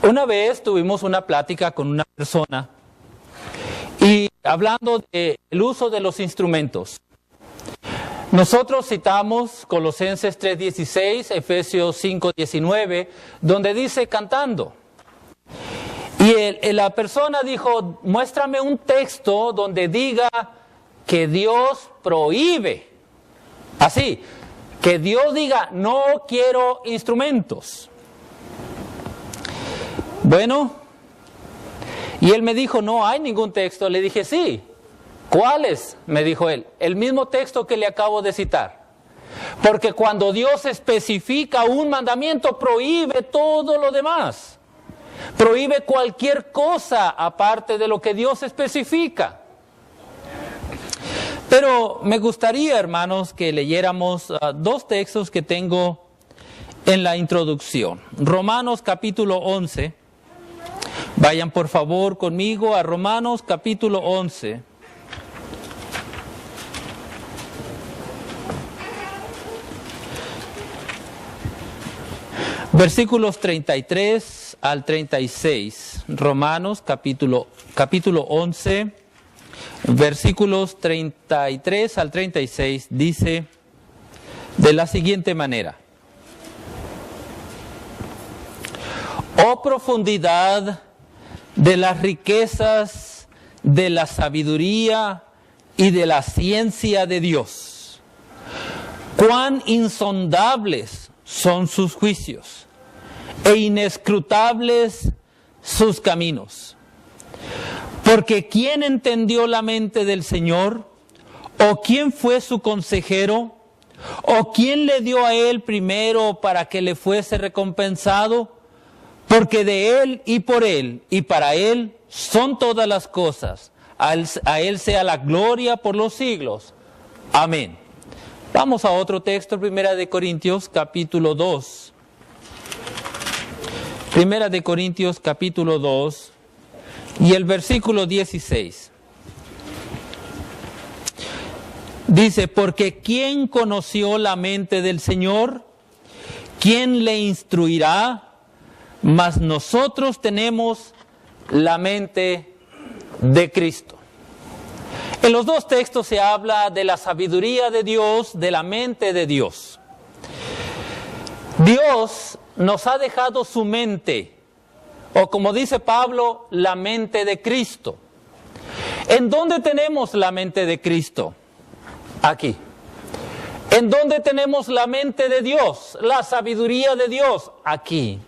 Una vez tuvimos una plática con una persona y hablando del uso de los instrumentos. Nosotros citamos Colosenses 3:16, Efesios 5:19, donde dice cantando. Y la persona dijo, muéstrame un texto donde diga que Dios prohíbe. Así, que Dios diga, no quiero instrumentos. Bueno, y él me dijo, no hay ningún texto. Le dije, sí. ¿Cuáles? Me dijo él. El mismo texto que le acabo de citar. Porque cuando Dios especifica un mandamiento, prohíbe todo lo demás. Prohíbe cualquier cosa aparte de lo que Dios especifica. Pero me gustaría, hermanos, que leyéramos dos textos que tengo en la introducción. Romanos capítulo 11. Vayan por favor conmigo a Romanos capítulo 11. Versículos 33 al 36. Romanos capítulo 11, versículos 33 al 36 dice de la siguiente manera. Oh profundidad de las riquezas, de la sabiduría y de la ciencia de Dios. Cuán insondables son sus juicios e inescrutables sus caminos. Porque ¿quién entendió la mente del Señor? ¿O quién fue su consejero? ¿O quién le dio a él primero para que le fuese recompensado? Porque de él y por él y para él son todas las cosas. A él sea la gloria por los siglos. Amén. Vamos a otro texto, Primera de Corintios capítulo 2. Primera de Corintios capítulo 2 y el versículo 16. Dice, porque ¿quién conoció la mente del Señor? ¿Quién le instruirá? Mas nosotros tenemos la mente de Cristo. En los dos textos se habla de la sabiduría de Dios, de la mente de Dios. Dios nos ha dejado su mente, o como dice Pablo, la mente de Cristo. ¿En dónde tenemos la mente de Cristo? Aquí. ¿En dónde tenemos la mente de Dios, la sabiduría de Dios? Aquí.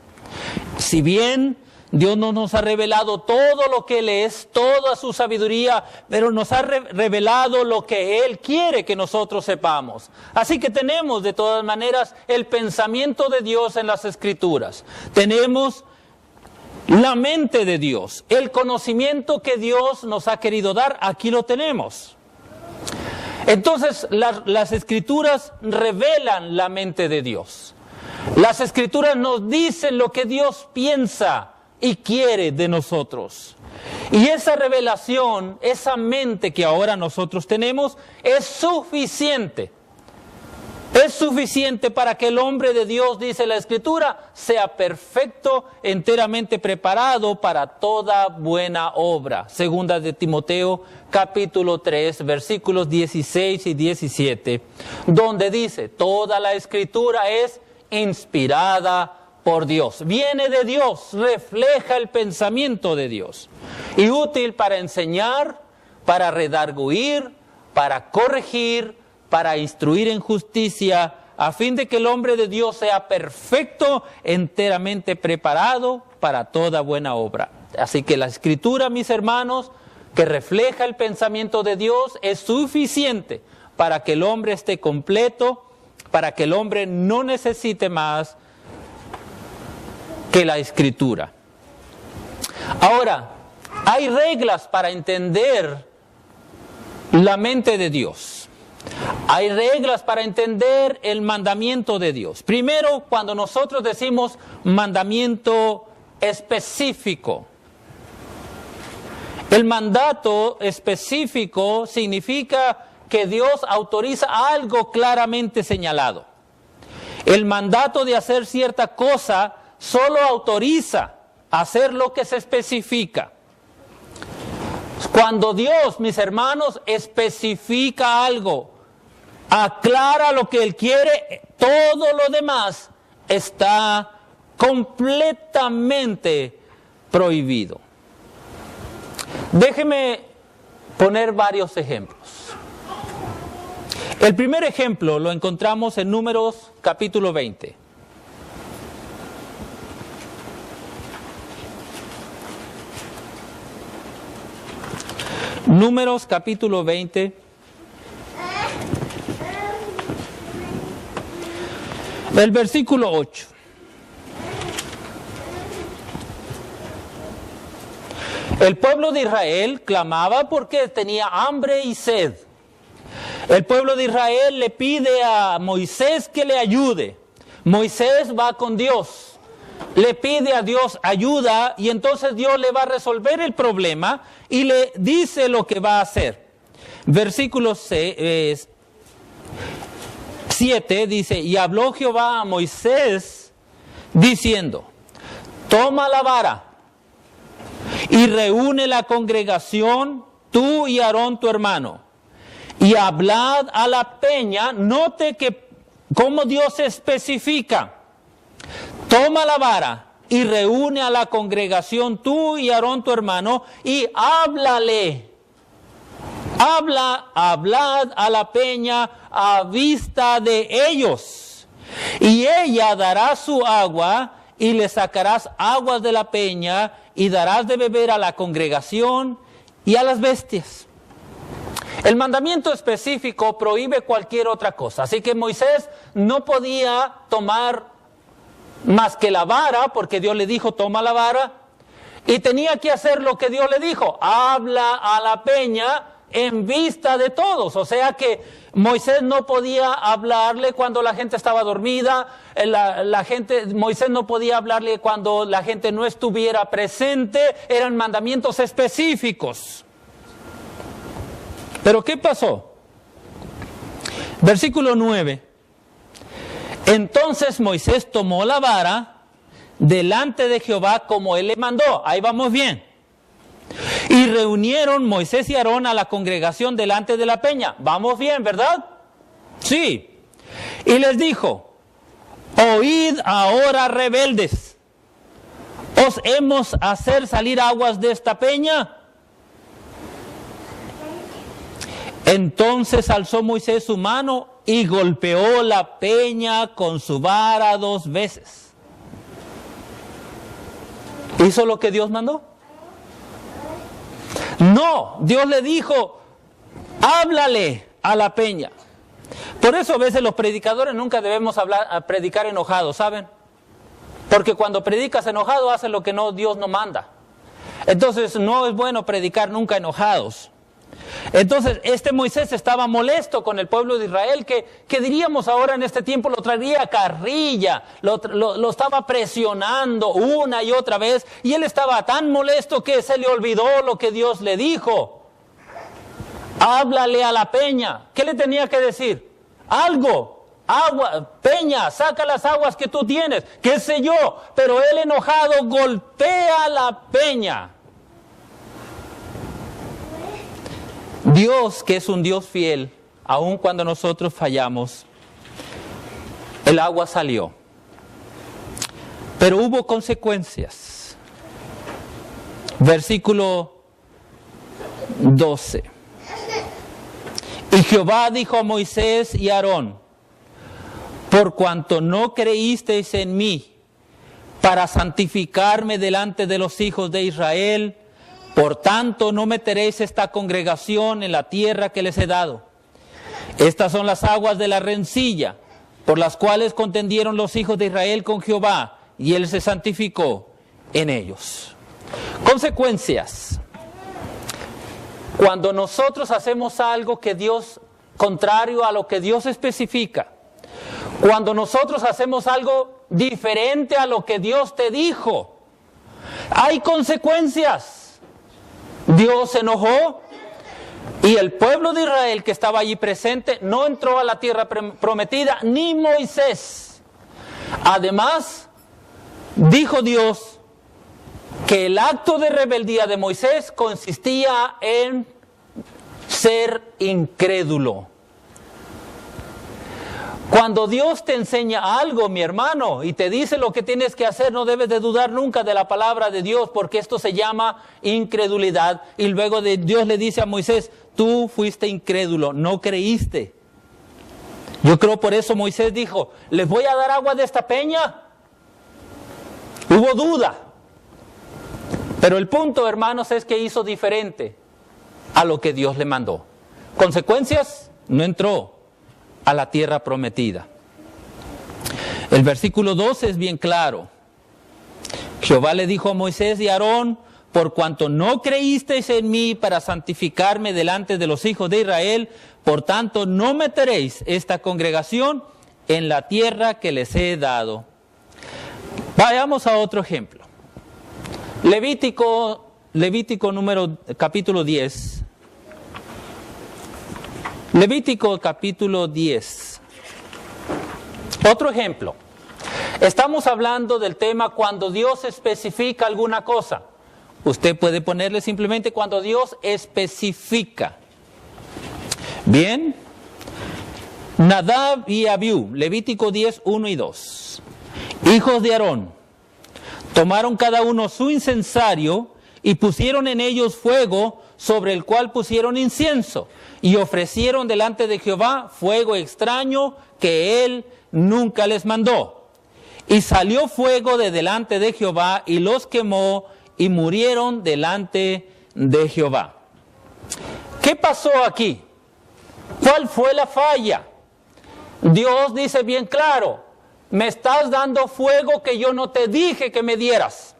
Si bien Dios no nos ha revelado todo lo que Él es, toda su sabiduría, pero nos ha revelado lo que Él quiere que nosotros sepamos. Así que tenemos de todas maneras el pensamiento de Dios en las Escrituras. Tenemos la mente de Dios, el conocimiento que Dios nos ha querido dar, aquí lo tenemos. Entonces las Escrituras revelan la mente de Dios. Las Escrituras nos dicen lo que Dios piensa y quiere de nosotros. Y esa revelación, esa mente que ahora nosotros tenemos, es suficiente. Es suficiente para que el hombre de Dios, dice la Escritura, sea perfecto, enteramente preparado para toda buena obra. Segunda de Timoteo, capítulo 3, versículos 16 y 17, donde dice, toda la Escritura es inspirada por Dios, viene de Dios, refleja el pensamiento de Dios y útil para enseñar, para redarguir, para corregir, para instruir en justicia, a fin de que el hombre de Dios sea perfecto, enteramente preparado para toda buena obra. Así que la Escritura, mis hermanos, que refleja el pensamiento de Dios, es suficiente para que el hombre esté completo, para que el hombre no necesite más que la Escritura. Ahora, hay reglas para entender la mente de Dios. Hay reglas para entender el mandamiento de Dios. Primero, cuando nosotros decimos mandamiento específico. El mandato específico significa que Dios autoriza algo claramente señalado. El mandato de hacer cierta cosa solo autoriza hacer lo que se especifica. Cuando Dios, mis hermanos, especifica algo, aclara lo que Él quiere, todo lo demás está completamente prohibido. Déjeme poner varios ejemplos. El primer ejemplo lo encontramos en Números capítulo 20. Números capítulo 20. El versículo 8. El pueblo de Israel clamaba porque tenía hambre y sed. El pueblo de Israel le pide a Moisés que le ayude. Moisés va con Dios, le pide a Dios ayuda y entonces Dios le va a resolver el problema y le dice lo que va a hacer. Versículo 7 dice, y habló Jehová a Moisés diciendo, toma la vara y reúne la congregación, tú y Aarón tu hermano, y hablad a la peña. Note que cómo Dios especifica. Toma la vara y reúne a la congregación, tú y Aarón tu hermano, y háblale. Hablad a la peña a vista de ellos. Y ella dará su agua, y le sacarás aguas de la peña, y darás de beber a la congregación y a las bestias. El mandamiento específico prohíbe cualquier otra cosa. Así que Moisés no podía tomar más que la vara, porque Dios le dijo, toma la vara. Y tenía que hacer lo que Dios le dijo, habla a la peña en vista de todos. O sea que Moisés no podía hablarle cuando la gente estaba dormida, Moisés no podía hablarle cuando la gente no estuviera presente. Eran mandamientos específicos. Pero ¿qué pasó? Versículo 9. Entonces Moisés tomó la vara delante de Jehová como él le mandó. Ahí vamos bien. Y reunieron Moisés y Aarón a la congregación delante de la peña. Vamos bien, ¿verdad? Sí. Y les dijo, oíd ahora, rebeldes, ¿os hemos hacer salir aguas de esta peña? Entonces alzó Moisés su mano y golpeó la peña con su vara 2 veces. ¿Hizo lo que Dios mandó? No, Dios le dijo, háblale a la peña. Por eso a veces los predicadores nunca debemos predicar enojados, ¿saben? Porque cuando predicas enojado haces lo que Dios no manda. Entonces no es bueno predicar nunca enojados. Entonces Moisés estaba molesto con el pueblo de Israel, que diríamos ahora en este tiempo lo traería carrilla, lo estaba presionando una y otra vez, y él estaba tan molesto que se le olvidó lo que Dios le dijo. Háblale a la peña. ¿Qué le tenía que decir? Algo. Agua, peña, saca las aguas que tú tienes, qué sé yo. Pero él enojado golpea la peña. Dios, que es un Dios fiel, aun cuando nosotros fallamos, el agua salió. Pero hubo consecuencias. Versículo 12. Y Jehová dijo a Moisés y a Aarón, por cuanto no creísteis en mí para santificarme delante de los hijos de Israel, por tanto no meteréis esta congregación en la tierra que les he dado. Estas son las aguas de la rencilla, por las cuales contendieron los hijos de Israel con Jehová, y él se santificó en ellos. Consecuencias. Cuando nosotros hacemos algo que Dios, contrario a lo que Dios especifica, cuando nosotros hacemos algo diferente a lo que Dios te dijo, hay consecuencias. Dios se enojó y el pueblo de Israel que estaba allí presente no entró a la tierra prometida, ni Moisés. Además, dijo Dios, que el acto de rebeldía de Moisés consistía en ser incrédulo. Cuando Dios te enseña algo, mi hermano, y te dice lo que tienes que hacer, no debes de dudar nunca de la palabra de Dios, porque esto se llama incredulidad. Y luego Dios le dice a Moisés, tú fuiste incrédulo, no creíste. Yo creo por eso Moisés dijo, ¿les voy a dar agua de esta peña? Hubo duda. Pero el punto, hermanos, es que hizo diferente a lo que Dios le mandó. Consecuencias, no entró a la tierra prometida. El versículo 12 es bien claro. Jehová le dijo a Moisés y a Aarón, por cuanto no creísteis en mí para santificarme delante de los hijos de Israel, por tanto no meteréis esta congregación en la tierra que les he dado. Vayamos a otro ejemplo. Levítico capítulo 10. Levítico capítulo 10. Otro ejemplo. Estamos hablando del tema cuando Dios especifica alguna cosa. Usted puede ponerle simplemente cuando Dios especifica. Bien. Nadab y Abiú, Levítico 10, 1 y 2. Hijos de Aarón, tomaron cada uno su incensario y pusieron en ellos fuego sobre el cual pusieron incienso y ofrecieron delante de Jehová fuego extraño que él nunca les mandó. Y salió fuego de delante de Jehová y los quemó y murieron delante de Jehová. ¿Qué pasó aquí? ¿Cuál fue la falla? Dios dice bien claro, me estás dando fuego que yo no te dije que me dieras.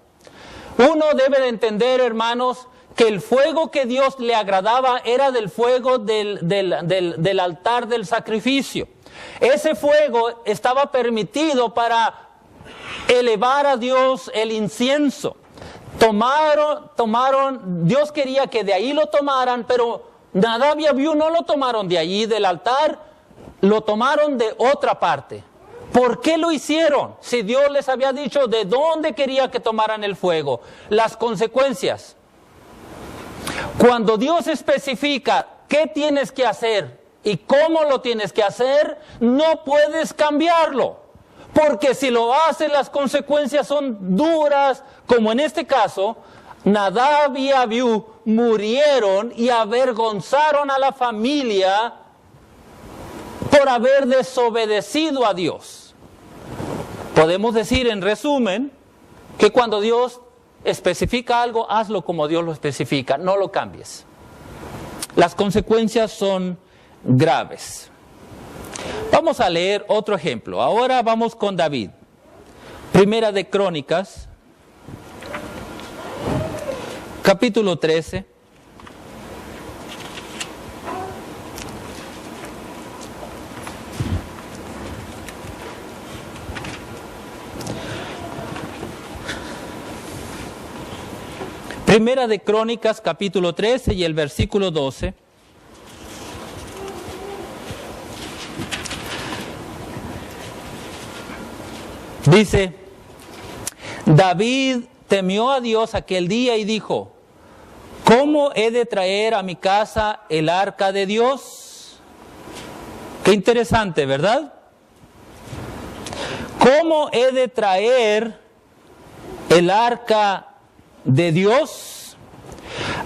Uno debe de entender, hermanos, que el fuego que Dios le agradaba era del fuego del altar del sacrificio. Ese fuego estaba permitido para elevar a Dios el incienso. Dios quería que de ahí lo tomaran, pero Nadab y Abiú no lo tomaron de allí del altar, lo tomaron de otra parte. ¿Por qué lo hicieron? Si Dios les había dicho de dónde quería que tomaran el fuego. Las consecuencias. Cuando Dios especifica qué tienes que hacer y cómo lo tienes que hacer, no puedes cambiarlo. Porque si lo haces, las consecuencias son duras, como en este caso, Nadab y Abiú murieron y avergonzaron a la familia por haber desobedecido a Dios. Podemos decir en resumen que cuando Dios especifica algo, hazlo como Dios lo especifica, no lo cambies. Las consecuencias son graves. Vamos a leer otro ejemplo. Ahora vamos con David. Primera de Crónicas, capítulo 13. Primera de Crónicas, capítulo 13 y el versículo 12. Dice, David temió a Dios aquel día y dijo, ¿cómo he de traer a mi casa el arca de Dios? Qué interesante, ¿verdad? ¿Cómo he de traer el arca de Dios?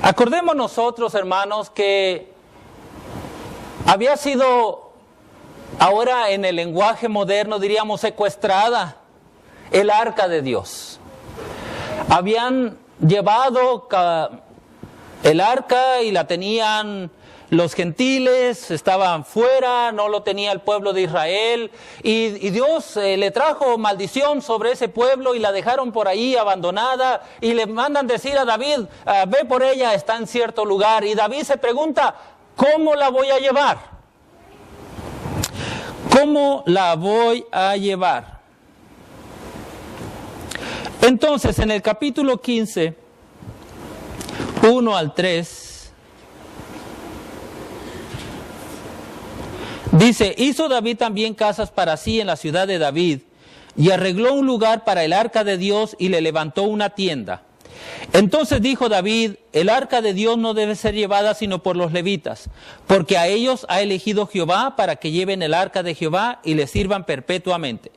Acordemos nosotros, hermanos, que había sido, ahora en el lenguaje moderno diríamos, secuestrada el arca de Dios. Habían llevado el arca y la tenían los gentiles, estaban fuera, no lo tenía el pueblo de Israel, y Dios le trajo maldición sobre ese pueblo y la dejaron por ahí abandonada, y le mandan decir a David, ve por ella, está en cierto lugar, y David se pregunta, ¿cómo la voy a llevar? ¿Cómo la voy a llevar? Entonces, en el capítulo 15, 1 al 3, dice, hizo David también casas para sí en la ciudad de David, y arregló un lugar para el arca de Dios y le levantó una tienda. Entonces dijo David, el arca de Dios no debe ser llevada sino por los levitas, porque a ellos ha elegido Jehová para que lleven el arca de Jehová y le sirvan perpetuamente.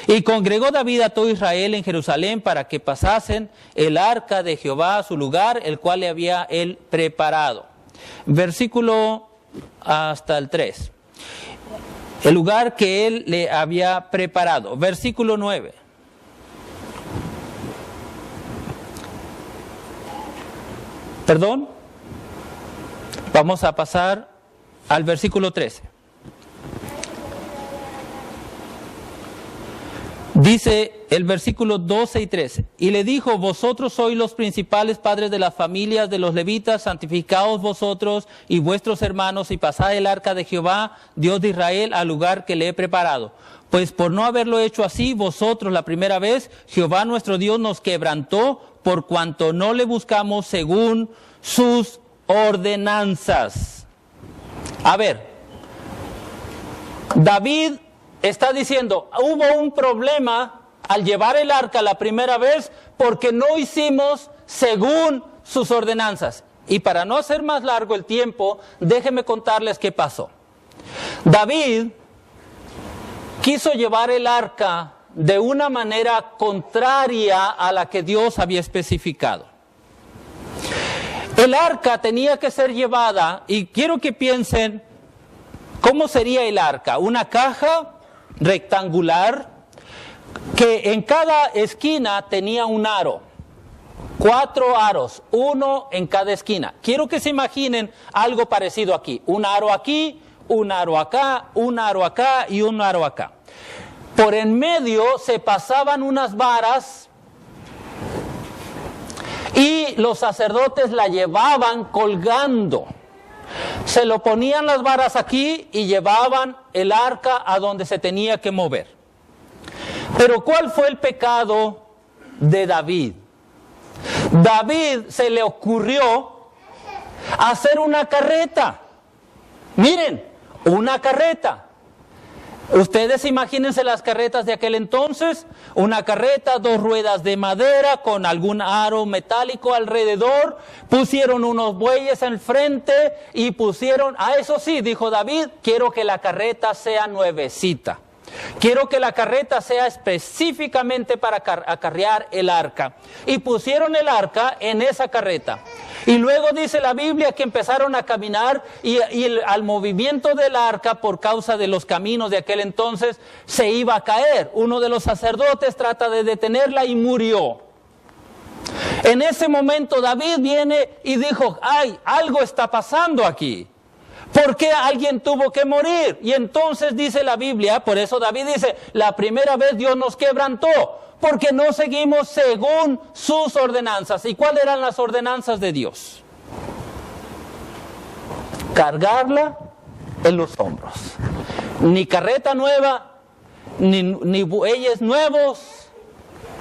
Y congregó David a todo Israel en Jerusalén para que pasasen el arca de Jehová a su lugar, el cual le había él preparado. Versículo hasta el 3. El lugar que él le había preparado. Versículo 9. Perdón. Vamos a pasar al versículo 13. Dice el versículo 12 y 13, y le dijo, vosotros sois los principales padres de las familias de los levitas, santificaos vosotros y vuestros hermanos y pasad el arca de Jehová, Dios de Israel, al lugar que le he preparado. Pues por no haberlo hecho así, vosotros la primera vez, Jehová nuestro Dios nos quebrantó por cuanto no le buscamos según sus ordenanzas. A ver, David está diciendo, hubo un problema al llevar el arca la primera vez porque no hicimos según sus ordenanzas. Y para no hacer más largo el tiempo, déjenme contarles qué pasó. David quiso llevar el arca de una manera contraria a la que Dios había especificado. El arca tenía que ser llevada, y quiero que piensen, ¿cómo sería el arca? Una caja rectangular que en cada esquina tenía un aro, 4 aros, uno en cada esquina. Quiero que se imaginen algo parecido aquí, un aro aquí, un aro acá, un aro acá y un aro acá. Por en medio se pasaban unas varas y los sacerdotes la llevaban colgando. Se lo ponían las varas aquí y llevaban el arca a donde se tenía que mover. Pero ¿cuál fue el pecado de David? David se le ocurrió hacer una carreta. Miren, una carreta. Ustedes imagínense las carretas de aquel entonces, una carreta, 2 ruedas de madera con algún aro metálico alrededor, pusieron unos bueyes en frente y pusieron, eso sí, dijo David, quiero que la carreta sea nuevecita. Quiero que la carreta sea específicamente para acarrear el arca. Y pusieron el arca en esa carreta. Y luego dice la Biblia que empezaron a caminar y al movimiento del arca, por causa de los caminos de aquel entonces, se iba a caer. Uno de los sacerdotes trata de detenerla y murió. En ese momento David viene y dijo, ¡ay, algo está pasando aquí! ¿Por qué alguien tuvo que morir? Y entonces dice la Biblia, por eso David dice, la primera vez Dios nos quebrantó, porque no seguimos según sus ordenanzas. ¿Y cuáles eran las ordenanzas de Dios? Cargarla en los hombros. Ni carreta nueva, ni bueyes nuevos,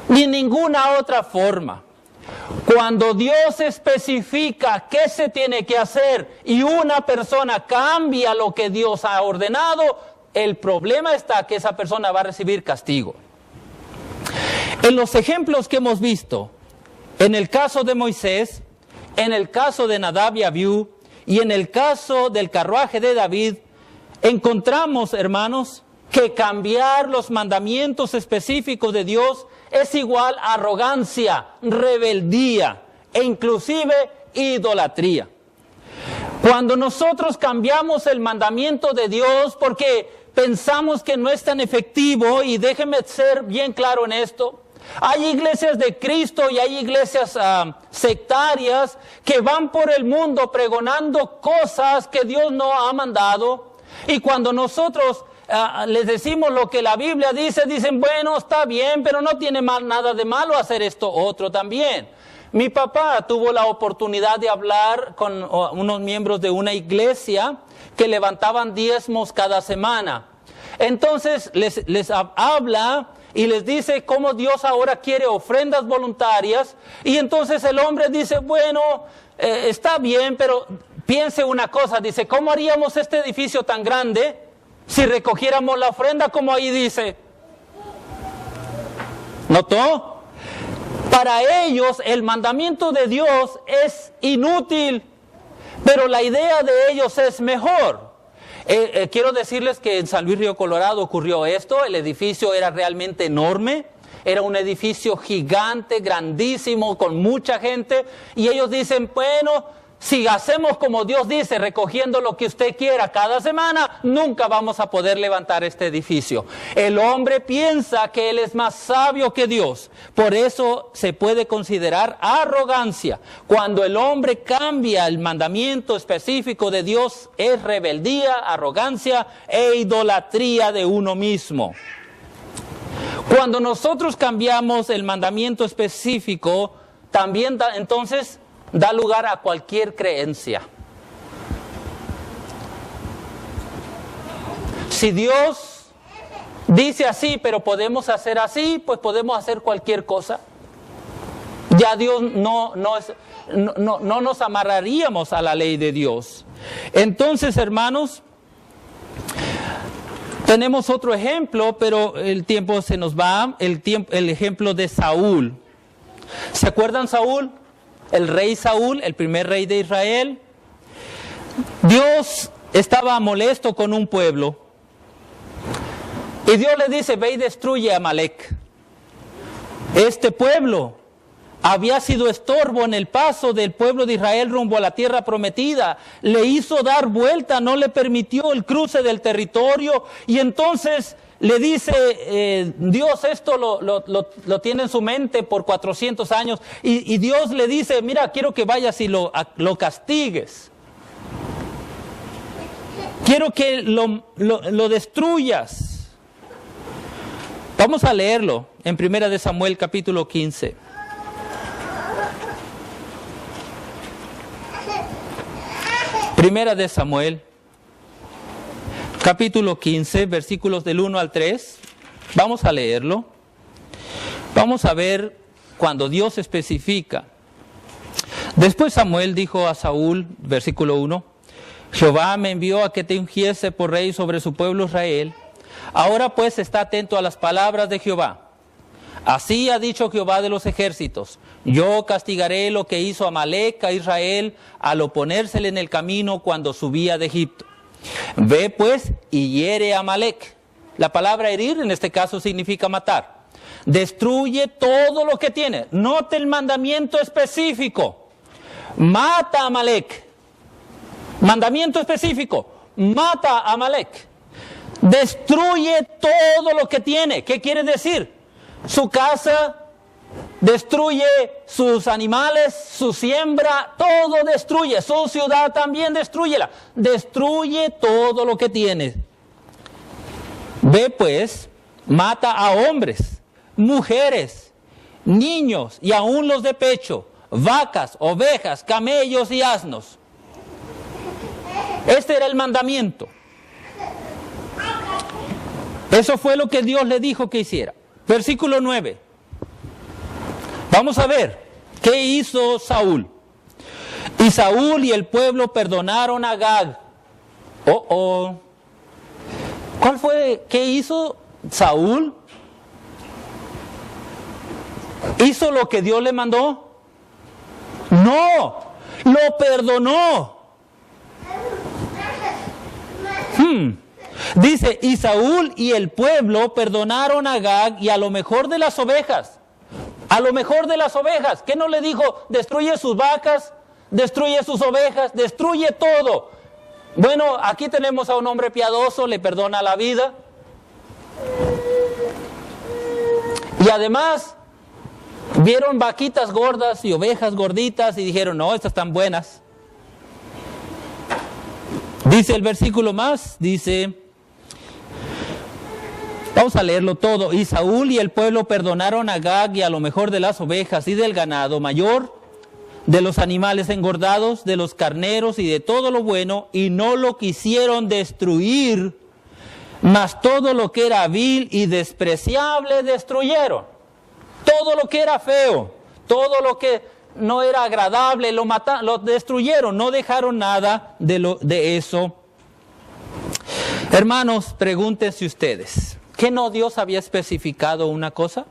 ni ninguna otra forma. Cuando Dios especifica qué se tiene que hacer y una persona cambia lo que Dios ha ordenado, el problema está que esa persona va a recibir castigo. En los ejemplos que hemos visto, en el caso de Moisés, en el caso de Nadab y Abiú y en el caso del carruaje de David, encontramos, hermanos, que cambiar los mandamientos específicos de Dios es igual a arrogancia, rebeldía e inclusive idolatría. Cuando nosotros cambiamos el mandamiento de Dios porque pensamos que no es tan efectivo, y déjenme ser bien claro en esto, hay iglesias de Cristo y hay iglesias sectarias que van por el mundo pregonando cosas que Dios no ha mandado, y cuando nosotros les decimos lo que la Biblia dice, dicen, bueno, está bien, pero no tiene nada de malo hacer esto otro también. Mi papá tuvo la oportunidad de hablar con unos miembros de una iglesia que levantaban diezmos cada semana. Entonces les habla y les dice cómo Dios ahora quiere ofrendas voluntarias, y entonces el hombre dice, bueno, está bien, pero piense una cosa, dice, ¿cómo haríamos este edificio tan grande si recogiéramos la ofrenda como ahí dice? ¿Notó? Para ellos el mandamiento de Dios es inútil, pero la idea de ellos es mejor. Quiero decirles que en San Luis Río Colorado ocurrió esto. El edificio era realmente enorme. Era un edificio gigante, grandísimo, con mucha gente. Y ellos dicen, bueno, si hacemos como Dios dice, recogiendo lo que usted quiera cada semana, nunca vamos a poder levantar este edificio. El hombre piensa que él es más sabio que Dios. Por eso se puede considerar arrogancia. Cuando el hombre cambia el mandamiento específico de Dios, es rebeldía, arrogancia e idolatría de uno mismo. Cuando nosotros cambiamos el mandamiento específico, también entonces da lugar a cualquier creencia. Si Dios dice así, pero podemos hacer así, pues podemos hacer cualquier cosa. Ya Dios no nos amarraríamos a la ley de Dios. Entonces, hermanos, tenemos otro ejemplo, pero el tiempo se nos va. El ejemplo de Saúl. ¿Se acuerdan Saúl? El rey Saúl, el primer rey de Israel. Dios estaba molesto con un pueblo. Y Dios le dice, ve y destruye a Amalek. Este pueblo había sido estorbo en el paso del pueblo de Israel rumbo a la tierra prometida. Le hizo dar vuelta, no le permitió el cruce del territorio. Y entonces le dice, Dios esto lo tiene en su mente por 400 años. Y Dios le dice, mira, quiero que vayas y lo castigues. Quiero que lo destruyas. Vamos a leerlo en 1 de Samuel capítulo 15. Primera de Samuel, capítulo 15, versículos del 1 al 3. Vamos a leerlo. Vamos a ver cuando Dios especifica. Después Samuel dijo a Saúl, versículo 1, Jehová me envió a que te ungiese por rey sobre su pueblo Israel. Ahora pues está atento a las palabras de Jehová. Así ha dicho Jehová de los ejércitos, yo castigaré lo que hizo Amalek a Israel al oponérsele en el camino cuando subía de Egipto. Ve pues y hiere a Amalek. La palabra herir en este caso significa matar. Destruye todo lo que tiene. Note el mandamiento específico. Mata a Amalek. Mandamiento específico. Mata a Amalek. Destruye todo lo que tiene. ¿Qué quiere decir? Su casa, destruye sus animales, su siembra, todo destruye. Su ciudad también destrúyela. Destruye todo lo que tiene. Ve pues, mata a hombres, mujeres, niños y aún los de pecho, vacas, ovejas, camellos y asnos. Este era el mandamiento. Eso fue lo que Dios le dijo que hiciera. Versículo 9. Vamos a ver qué hizo Saúl. Y Saúl y el pueblo perdonaron a Agag. ¿Cuál fue? ¿Qué hizo Saúl? ¿Hizo lo que Dios le mandó? No, lo perdonó. Dice, y Saúl y el pueblo perdonaron a Agag y a lo mejor de las ovejas. A lo mejor de las ovejas. ¿Qué no le dijo? Destruye sus vacas, destruye sus ovejas, destruye todo. Bueno, aquí tenemos a un hombre piadoso, le perdona la vida. Y además, vieron vaquitas gordas y ovejas gorditas y dijeron, no, estas están buenas. Dice el versículo más, dice, vamos a leerlo todo. Y Saúl y el pueblo perdonaron a Agag y a lo mejor de las ovejas y del ganado mayor, de los animales engordados, de los carneros y de todo lo bueno, y no lo quisieron destruir, mas todo lo que era vil y despreciable destruyeron. Todo lo que era feo, todo lo que no era agradable, lo destruyeron, no dejaron nada de eso. Hermanos, pregúntense ustedes, ¿qué no Dios había especificado una cosa?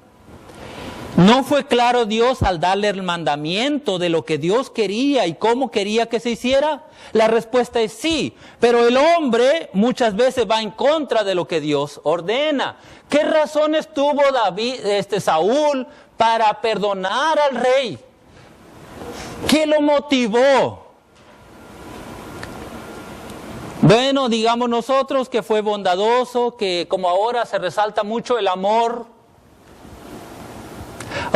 ¿No fue claro Dios al darle el mandamiento de lo que Dios quería y cómo quería que se hiciera? La respuesta es sí, pero el hombre muchas veces va en contra de lo que Dios ordena. ¿Qué razones tuvo Saúl para perdonar al rey? ¿Qué lo motivó? Bueno, digamos nosotros que fue bondadoso, que como ahora se resalta mucho el amor.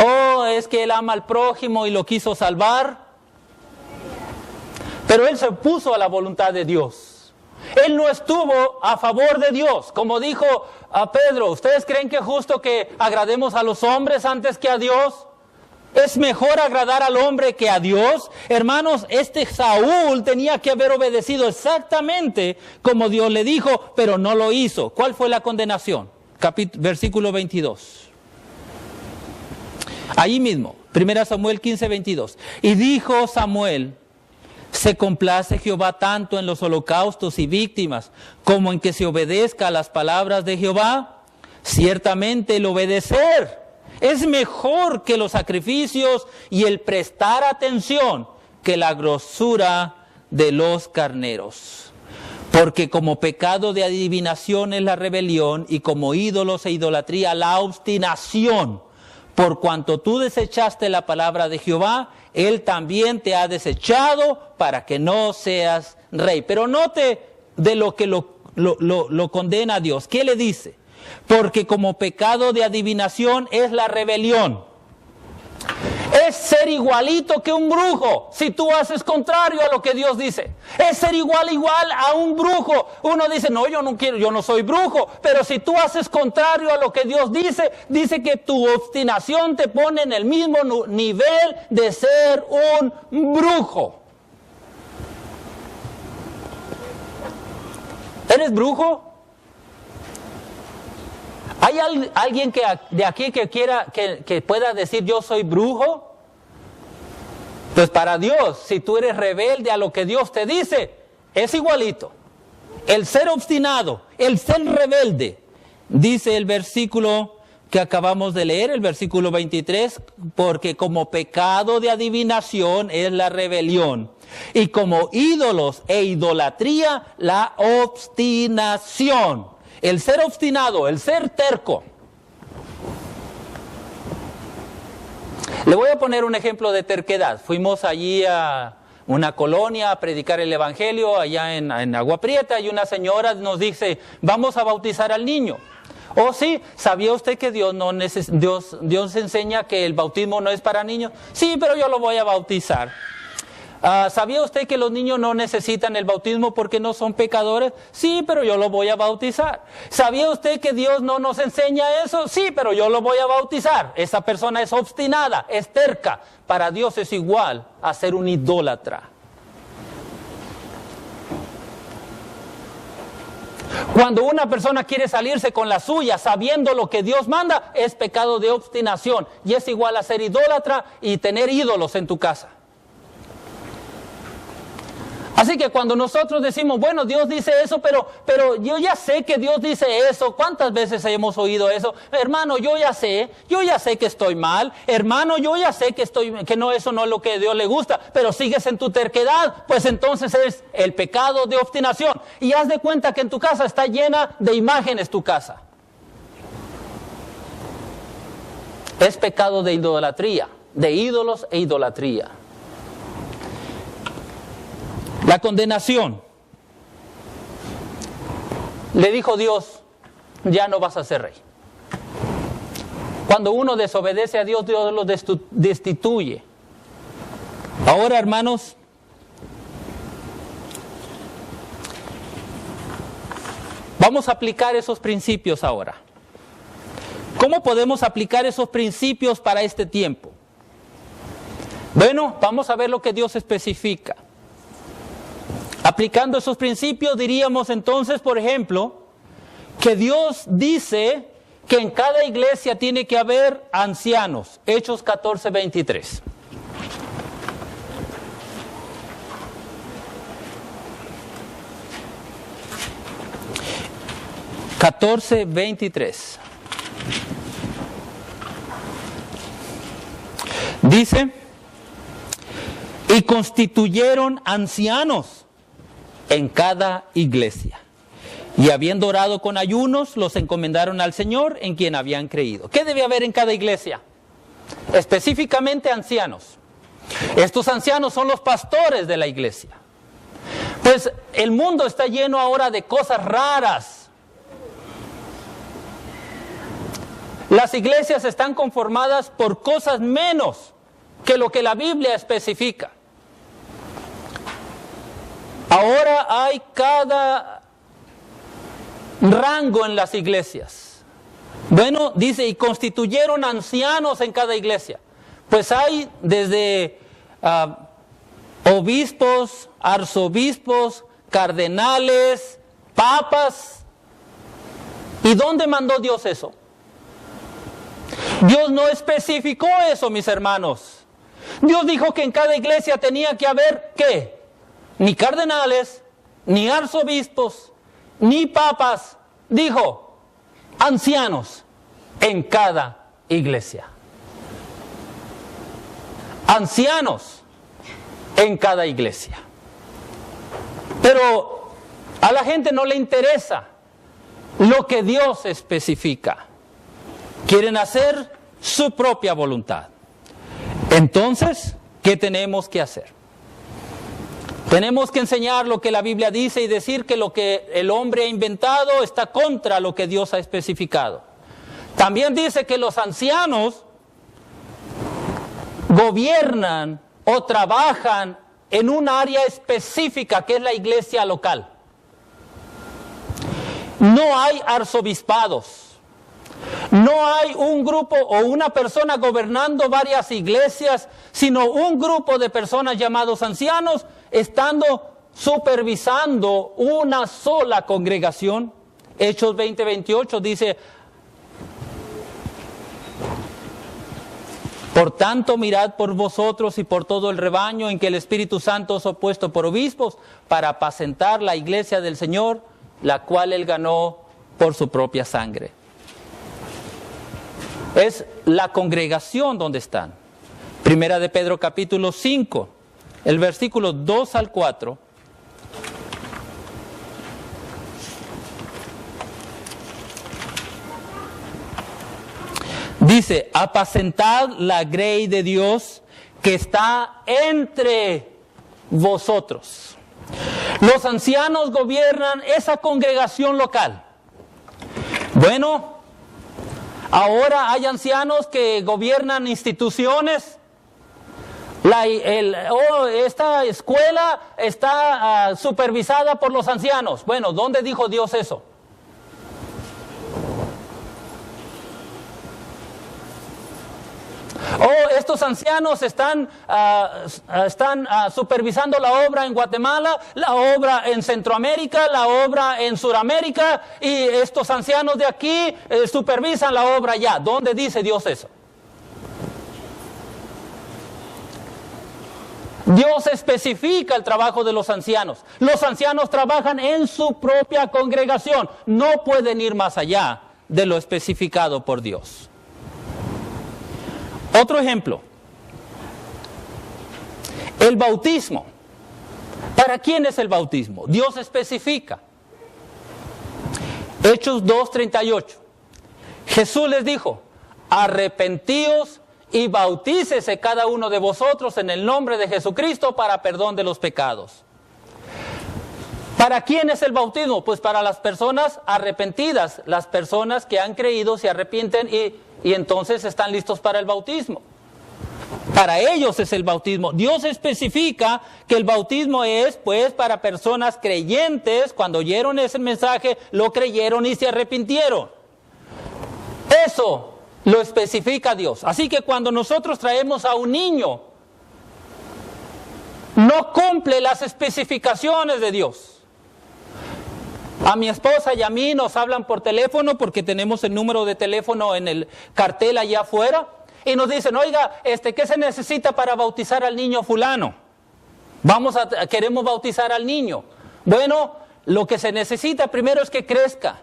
Oh, es que él ama al prójimo y lo quiso salvar. Pero él se opuso a la voluntad de Dios. Él no estuvo a favor de Dios. Como dijo a Pedro, ¿ustedes creen que es justo que agrademos a los hombres antes que a Dios? ¿Es mejor agradar al hombre que a Dios? Hermanos, Saúl tenía que haber obedecido exactamente como Dios le dijo, pero no lo hizo. ¿Cuál fue la condenación? Versículo 22. Ahí mismo, 1 Samuel 15, 22. Y dijo Samuel: ¿se complace Jehová tanto en los holocaustos y víctimas como en que se obedezca a las palabras de Jehová? Ciertamente el obedecer es mejor que los sacrificios y el prestar atención que la grosura de los carneros. Porque como pecado de adivinación es la rebelión, y como ídolos e idolatría la obstinación. Por cuanto tú desechaste la palabra de Jehová, Él también te ha desechado para que no seas rey. Pero note de lo que lo condena a Dios. ¿Qué le dice? Porque como pecado de adivinación es la rebelión. Es ser igualito que un brujo si tú haces contrario a lo que Dios dice. Es ser igual a un brujo. Uno dice, no, yo no quiero, yo no soy brujo. Pero si tú haces contrario a lo que Dios dice, dice que tu obstinación te pone en el mismo nivel de ser un brujo. ¿Eres brujo? ¿Hay alguien de aquí que quiera que pueda decir yo soy brujo? Pues para Dios, si tú eres rebelde a lo que Dios te dice, es igualito. El ser obstinado, el ser rebelde, dice el versículo que acabamos de leer, el versículo 23, porque como pecado de adivinación es la rebelión, y como ídolos e idolatría la obstinación. El ser obstinado, el ser terco. Le voy a poner un ejemplo de terquedad. Fuimos allí a una colonia a predicar el evangelio allá en Agua Prieta, y una señora nos dice, vamos a bautizar al niño. Oh sí, ¿sabía usted que Dios enseña que el bautismo no es para niños? Sí, pero yo lo voy a bautizar. ¿Sabía usted que los niños no necesitan el bautismo porque no son pecadores? Sí, pero yo lo voy a bautizar. ¿Sabía usted que Dios no nos enseña eso? Sí, pero yo lo voy a bautizar. Esa persona es obstinada, es terca. Para Dios es igual a ser un idólatra. Cuando una persona quiere salirse con la suya sabiendo lo que Dios manda, es pecado de obstinación. Y es igual a ser idólatra y tener ídolos en tu casa. Así que cuando nosotros decimos, bueno, Dios dice eso, pero yo ya sé que Dios dice eso. ¿Cuántas veces hemos oído eso? Hermano, yo ya sé que estoy mal. Hermano, yo ya sé que eso no es lo que a Dios le gusta, pero sigues en tu terquedad, pues entonces es el pecado de obstinación. Y haz de cuenta que en tu casa está llena de imágenes tu casa. Es pecado de idolatría, de ídolos e idolatría. La condenación. Le dijo Dios, ya no vas a ser rey. Cuando uno desobedece a Dios, Dios lo destituye. Ahora, hermanos, vamos a aplicar esos principios ahora. ¿Cómo podemos aplicar esos principios para este tiempo? Bueno, vamos a ver lo que Dios especifica. Aplicando esos principios, diríamos entonces, por ejemplo, que Dios dice que en cada iglesia tiene que haber ancianos. Hechos 14, 23. Dice, y constituyeron ancianos en cada iglesia. Y habiendo orado con ayunos, los encomendaron al Señor en quien habían creído. ¿Qué debe haber en cada iglesia? Específicamente ancianos. Estos ancianos son los pastores de la iglesia. Pues el mundo está lleno ahora de cosas raras. Las iglesias están conformadas por cosas menos que lo que la Biblia especifica. Ahora hay cada rango en las iglesias. Bueno, dice, y constituyeron ancianos en cada iglesia. Pues hay desde obispos, arzobispos, cardenales, papas. ¿Y dónde mandó Dios eso? Dios no especificó eso, mis hermanos. Dios dijo que en cada iglesia tenía que haber, ¿qué? Ni cardenales, ni arzobispos, ni papas. Dijo, ancianos en cada iglesia. Ancianos en cada iglesia. Pero a la gente no le interesa lo que Dios especifica. Quieren hacer su propia voluntad. Entonces, ¿qué tenemos que hacer? Tenemos que enseñar lo que la Biblia dice y decir que lo que el hombre ha inventado está contra lo que Dios ha especificado. También dice que los ancianos gobiernan o trabajan en un área específica que es la iglesia local. No hay arzobispados. No hay un grupo o una persona gobernando varias iglesias, sino un grupo de personas llamados ancianos estando supervisando una sola congregación. Hechos 20:28 dice, por tanto mirad por vosotros y por todo el rebaño en que el Espíritu Santo os ha puesto por obispos para apacentar la iglesia del Señor, la cual él ganó por su propia sangre. Es la congregación donde están. Primera de Pedro capítulo 5, el versículo 2 al 4. Dice, apacentad la grey de Dios que está entre vosotros. Los ancianos gobiernan esa congregación local. Bueno, ahora hay ancianos que gobiernan instituciones. Esta escuela está supervisada por los ancianos. Bueno, ¿dónde dijo Dios eso? Estos ancianos están supervisando la obra en Guatemala, la obra en Centroamérica, la obra en Sudamérica, y estos ancianos de aquí supervisan la obra allá. ¿Dónde dice Dios eso? Dios especifica el trabajo de los ancianos. Los ancianos trabajan en su propia congregación. No pueden ir más allá de lo especificado por Dios. Otro ejemplo, el bautismo. ¿Para quién es el bautismo? Dios especifica. Hechos 2:38. Jesús les dijo, arrepentíos y bautícese cada uno de vosotros en el nombre de Jesucristo para perdón de los pecados. ¿Para quién es el bautismo? Pues para las personas arrepentidas, las personas que han creído, se arrepienten y entonces están listos para el bautismo. Para ellos es el bautismo. Dios especifica que el bautismo es pues para personas creyentes. Cuando oyeron ese mensaje, lo creyeron y se arrepintieron. Eso lo especifica Dios. Así que cuando nosotros traemos a un niño, no cumple las especificaciones de Dios. A mi esposa y a mí nos hablan por teléfono porque tenemos el número de teléfono en el cartel allá afuera y nos dicen, oiga, ¿qué se necesita para bautizar al niño fulano? Queremos bautizar al niño. Bueno, lo que se necesita primero es que crezca.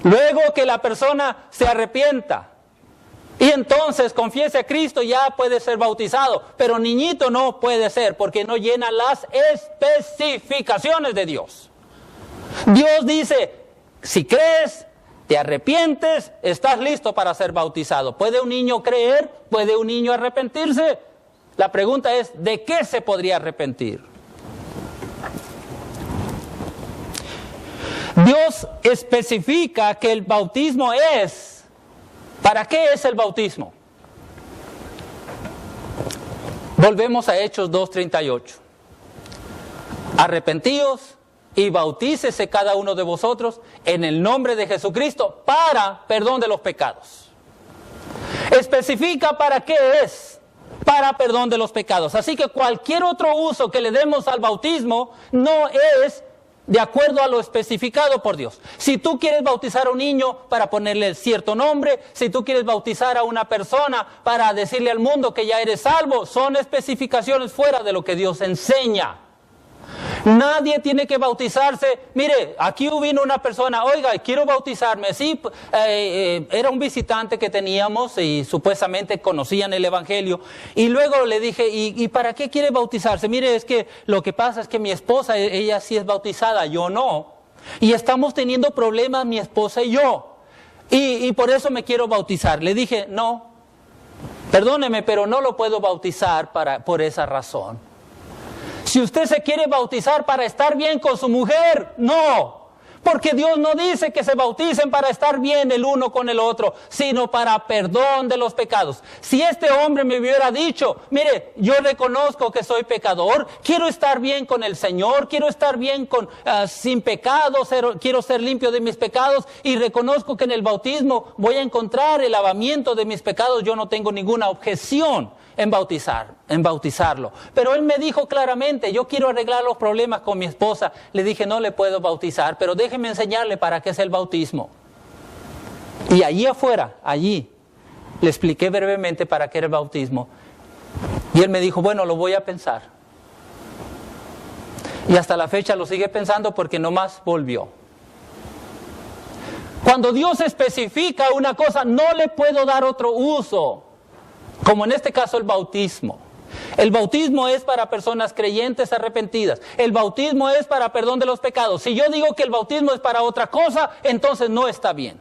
Luego que la persona se arrepienta. Y entonces confiese a Cristo, ya puede ser bautizado. Pero niñito no puede ser porque no llena las especificaciones de Dios. Dios dice, si crees, te arrepientes, estás listo para ser bautizado. ¿Puede un niño creer? ¿Puede un niño arrepentirse? La pregunta es, ¿de qué se podría arrepentir? Dios especifica que el bautismo es, ¿para qué es el bautismo? Volvemos a Hechos 2:38. Arrepentíos y bautícese cada uno de vosotros en el nombre de Jesucristo para perdón de los pecados. Especifica para qué es, para perdón de los pecados. Así que cualquier otro uso que le demos al bautismo no es de acuerdo a lo especificado por Dios. Si tú quieres bautizar a un niño para ponerle cierto nombre, si tú quieres bautizar a una persona para decirle al mundo que ya eres salvo, son especificaciones fuera de lo que Dios enseña. Nadie tiene que bautizarse. Mire, aquí vino una persona, oiga, quiero bautizarme. Sí, era un visitante que teníamos y supuestamente conocían el Evangelio. Y luego le dije, ¿y para qué quiere bautizarse? Mire, es que lo que pasa es que mi esposa, ella sí es bautizada, yo no. Y estamos teniendo problemas mi esposa y yo. Y por eso me quiero bautizar. Le dije, no, perdóneme, pero no lo puedo bautizar por esa razón. Si usted se quiere bautizar para estar bien con su mujer, no. Porque Dios no dice que se bauticen para estar bien el uno con el otro, sino para perdón de los pecados. Si este hombre me hubiera dicho, mire, yo reconozco que soy pecador, quiero estar bien con el Señor, quiero estar bien sin pecado, quiero ser limpio de mis pecados y reconozco que en el bautismo voy a encontrar el lavamiento de mis pecados, yo no tengo ninguna objeción en bautizarlo. Pero él me dijo claramente, yo quiero arreglar los problemas con mi esposa. Le dije, no le puedo bautizar, pero déjeme enseñarle para qué es el bautismo. Y allí afuera, allí, le expliqué brevemente para qué era el bautismo. Y él me dijo, bueno, lo voy a pensar. Y hasta la fecha lo sigue pensando porque no más volvió. Cuando Dios especifica una cosa, no le puedo dar otro uso. Como en este caso el bautismo. El bautismo es para personas creyentes arrepentidas. El bautismo es para perdón de los pecados. Si yo digo que el bautismo es para otra cosa, entonces no está bien.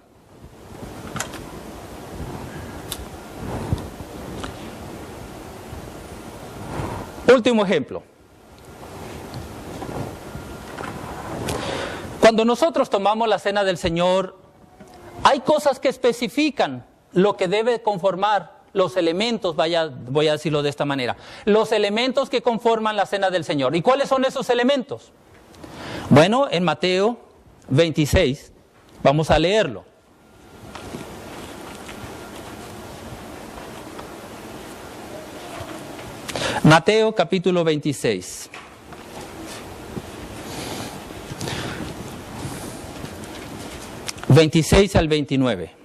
Último ejemplo. Cuando nosotros tomamos la cena del Señor, hay cosas que especifican lo que debe conformar los elementos, voy a decirlo de esta manera, los elementos que conforman la cena del Señor. ¿Y cuáles son esos elementos? Bueno, en Mateo 26, vamos a leerlo. Mateo capítulo 26. (26 al 29).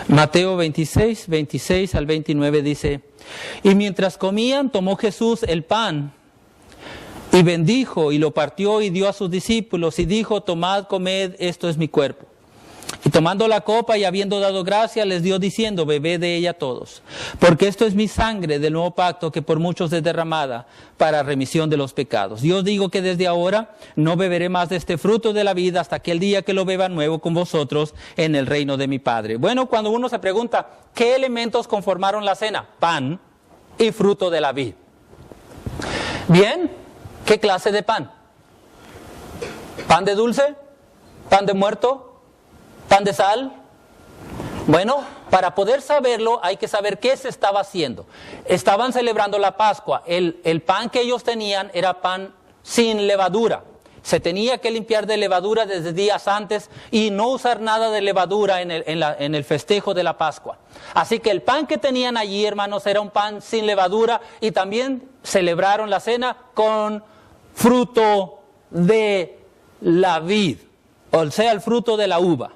Mateo 26, 26 al 29 dice, y mientras comían, tomó Jesús el pan y bendijo y lo partió y dio a sus discípulos y dijo, tomad, comed, esto es mi cuerpo. Y tomando la copa y habiendo dado gracia, les dio diciendo, bebed de ella todos, porque esto es mi sangre del nuevo pacto que por muchos es derramada para remisión de los pecados. Yo os digo que desde ahora no beberé más de este fruto de la vida hasta aquel día que lo beba nuevo con vosotros en el reino de mi Padre. Bueno, cuando uno se pregunta, ¿qué elementos conformaron la cena? Pan y fruto de la vid. Bien, ¿qué clase de pan? ¿Pan de dulce? ¿Pan de muerto? ¿Pan de sal? Bueno, para poder saberlo hay que saber qué se estaba haciendo. Estaban celebrando la Pascua. El pan que ellos tenían era pan sin levadura. Se tenía que limpiar de levadura desde días antes y no usar nada de levadura en el festejo de la Pascua. Así que el pan que tenían allí, hermanos, era un pan sin levadura y también celebraron la cena con fruto de la vid, o sea, el fruto de la uva.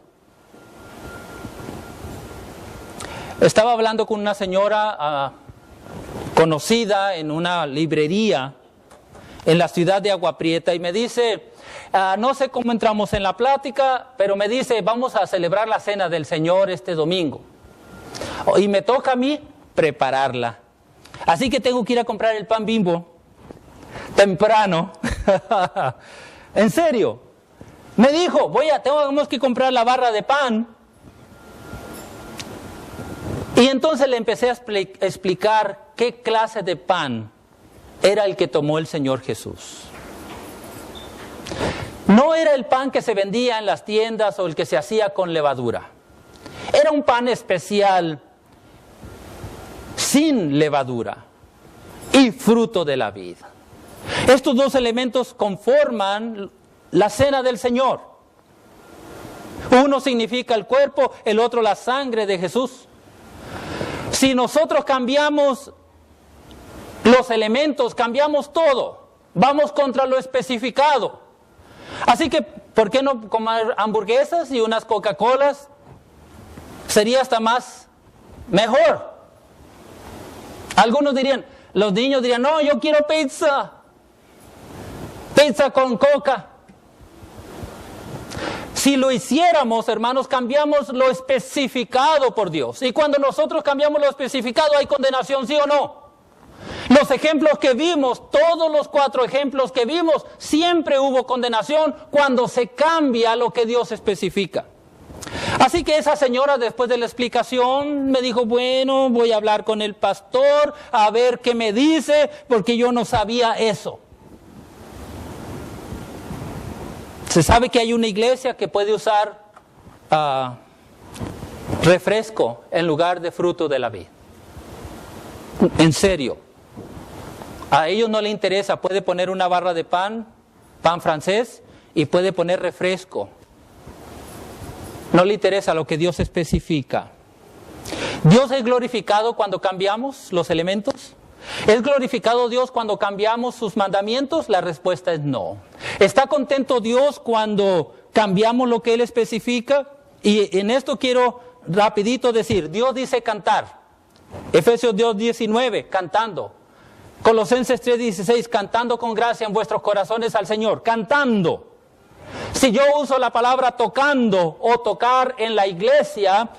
Estaba hablando con una señora conocida en una librería en la ciudad de Agua Prieta y me dice, no sé cómo entramos en la plática, pero me dice, vamos a celebrar la cena del Señor este domingo. Y me toca a mí prepararla. Así que tengo que ir a comprar el pan Bimbo temprano. En serio. Me dijo, tenemos que comprar la barra de pan. Y entonces le empecé a explicar qué clase de pan era el que tomó el Señor Jesús. No era el pan que se vendía en las tiendas o el que se hacía con levadura. Era un pan especial, sin levadura y fruto de la vid. Estos dos elementos conforman la cena del Señor. Uno significa el cuerpo, el otro la sangre de Jesús. Si nosotros cambiamos los elementos, cambiamos todo. Vamos contra lo especificado. Así que, ¿por qué no comer hamburguesas y unas Coca-Colas? Sería hasta mejor. Algunos dirían, los niños dirían, no, yo quiero pizza. Pizza con coca. Si lo hiciéramos, hermanos, cambiamos lo especificado por Dios. Y cuando nosotros cambiamos lo especificado, ¿hay condenación, sí o no? Los ejemplos que vimos, todos los 4 ejemplos que vimos, siempre hubo condenación cuando se cambia lo que Dios especifica. Así que esa señora, después de la explicación, me dijo, bueno, voy a hablar con el pastor, a ver qué me dice, porque yo no sabía eso. Se sabe que hay una iglesia que puede usar refresco en lugar de fruto de la vid. En serio. A ellos no les interesa, puede poner una barra de pan francés, y puede poner refresco. No le interesa lo que Dios especifica. ¿Dios es glorificado cuando cambiamos los elementos? ¿Es glorificado Dios cuando cambiamos sus mandamientos? La respuesta es no. ¿Está contento Dios cuando cambiamos lo que Él especifica? Y en esto quiero rapidito decir, Dios dice cantar. Efesios 2:19, cantando. Colosenses 3:16, cantando con gracia en vuestros corazones al Señor, cantando. Si yo uso la palabra tocando o tocar en la iglesia,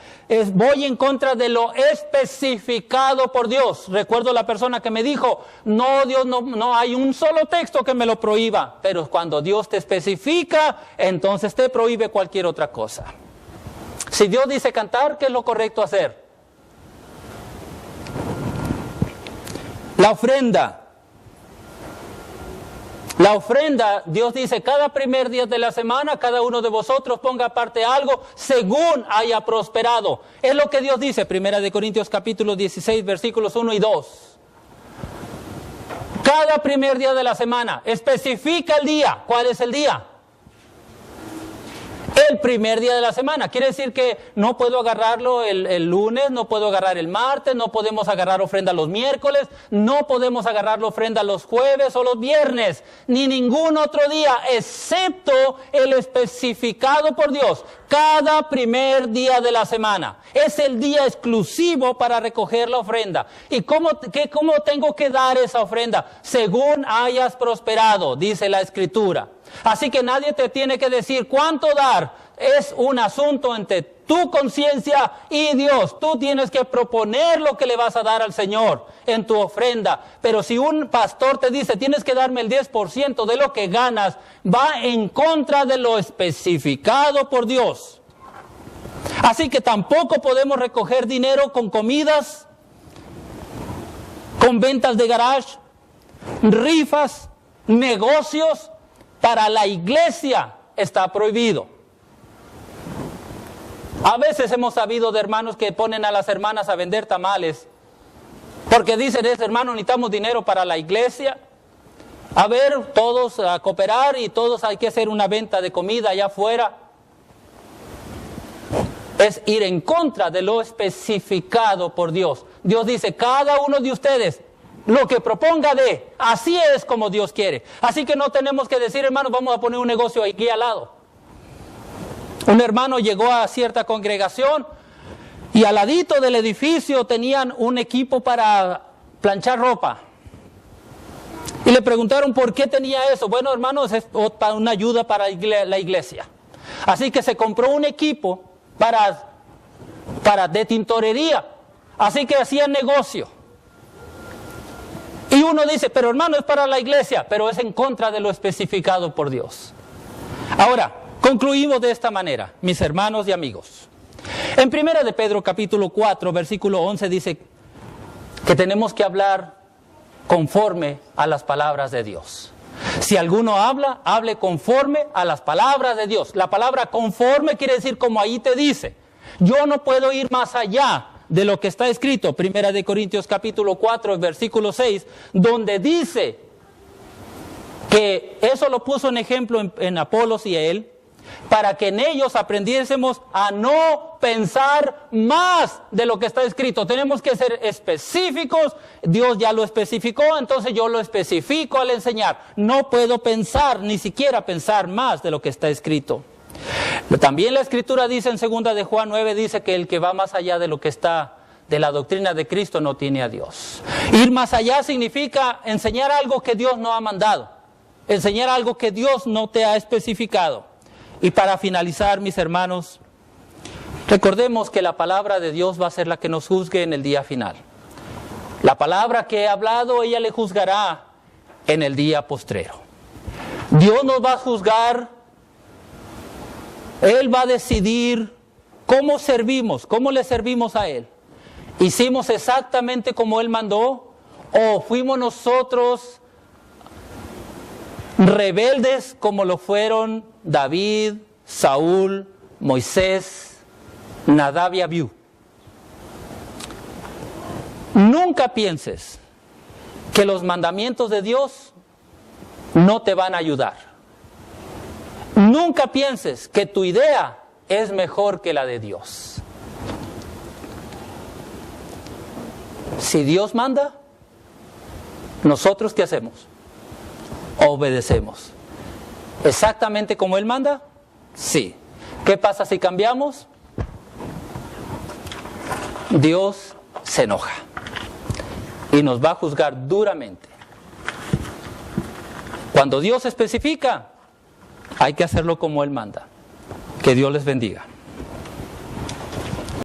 voy en contra de lo especificado por Dios. Recuerdo la persona que me dijo, no, Dios, no hay un solo texto que me lo prohíba, pero cuando Dios te especifica, entonces te prohíbe cualquier otra cosa. Si Dios dice cantar, ¿qué es lo correcto hacer? La ofrenda. La ofrenda, Dios dice, cada primer día de la semana, cada uno de vosotros ponga aparte algo según haya prosperado. Es lo que Dios dice, 1 Corintios capítulo 16, versículos 1 y 2. Cada primer día de la semana, especifica el día. ¿Cuál es el día? El primer día de la semana. Quiere decir que no puedo agarrarlo el lunes, no puedo agarrar el martes, no podemos agarrar ofrenda los miércoles, no podemos agarrar la ofrenda los jueves o los viernes, ni ningún otro día, excepto el especificado por Dios. Cada primer día de la semana. Es el día exclusivo para recoger la ofrenda. ¿Y cómo tengo que dar esa ofrenda? Según hayas prosperado, dice la Escritura. Así que nadie te tiene que decir cuánto dar. Es un asunto entre tu conciencia y Dios. Tú tienes que proponer lo que le vas a dar al Señor en tu ofrenda. Pero si un pastor te dice, tienes que darme el 10% de lo que ganas, va en contra de lo especificado por Dios. Así que tampoco podemos recoger dinero con comidas, con ventas de garage, rifas, negocios. Para la iglesia está prohibido. A veces hemos sabido de hermanos que ponen a las hermanas a vender tamales porque dicen, hermano, necesitamos dinero para la iglesia. A ver, todos a cooperar y todos hay que hacer una venta de comida allá afuera. Es ir en contra de lo especificado por Dios. Dios dice, cada uno de ustedes, lo que proponga así es como Dios quiere. Así que no tenemos que decir, hermanos, vamos a poner un negocio aquí al lado. Un hermano llegó a cierta congregación y al ladito del edificio tenían un equipo para planchar ropa. Y le preguntaron por qué tenía eso. Bueno, hermanos, es una ayuda para la iglesia. Así que se compró un equipo de tintorería. Así que hacían negocio. Y uno dice, pero hermano, es para la iglesia, pero es en contra de lo especificado por Dios. Ahora, concluimos de esta manera, mis hermanos y amigos. En 1 de Pedro capítulo 4, versículo 11 dice que tenemos que hablar conforme a las palabras de Dios. Si alguno habla, hable conforme a las palabras de Dios. La palabra conforme quiere decir como ahí te dice. Yo no puedo ir más allá de lo que está escrito. 1 de Corintios capítulo 4, versículo 6, donde dice que eso lo puso en ejemplo en Apolos y él, para que en ellos aprendiésemos a no pensar más de lo que está escrito. Tenemos que ser específicos. Dios ya lo especificó, entonces yo lo especifico al enseñar. No puedo pensar, ni siquiera pensar más de lo que está escrito. También la Escritura dice en 2 de Juan 9, dice que el que va más allá de lo que está de la doctrina de Cristo no tiene a Dios. Ir más allá significa enseñar algo que Dios no ha mandado, enseñar algo que Dios no te ha especificado. Y para finalizar, mis hermanos, recordemos que la palabra de Dios va a ser la que nos juzgue en el día final. La palabra que he hablado, ella le juzgará en el día postrero. Dios nos va a juzgar. Él va a decidir cómo servimos, cómo le servimos a Él. ¿Hicimos exactamente como Él mandó? ¿O fuimos nosotros rebeldes como lo fueron David, Saúl, Moisés, Nadab y Abiú? Nunca pienses que los mandamientos de Dios no te van a ayudar. Nunca pienses que tu idea es mejor que la de Dios. Si Dios manda, ¿nosotros qué hacemos? Obedecemos. ¿Exactamente como Él manda? Sí. ¿Qué pasa si cambiamos? Dios se enoja y nos va a juzgar duramente. Cuando Dios especifica, hay que hacerlo como Él manda. Que Dios les bendiga.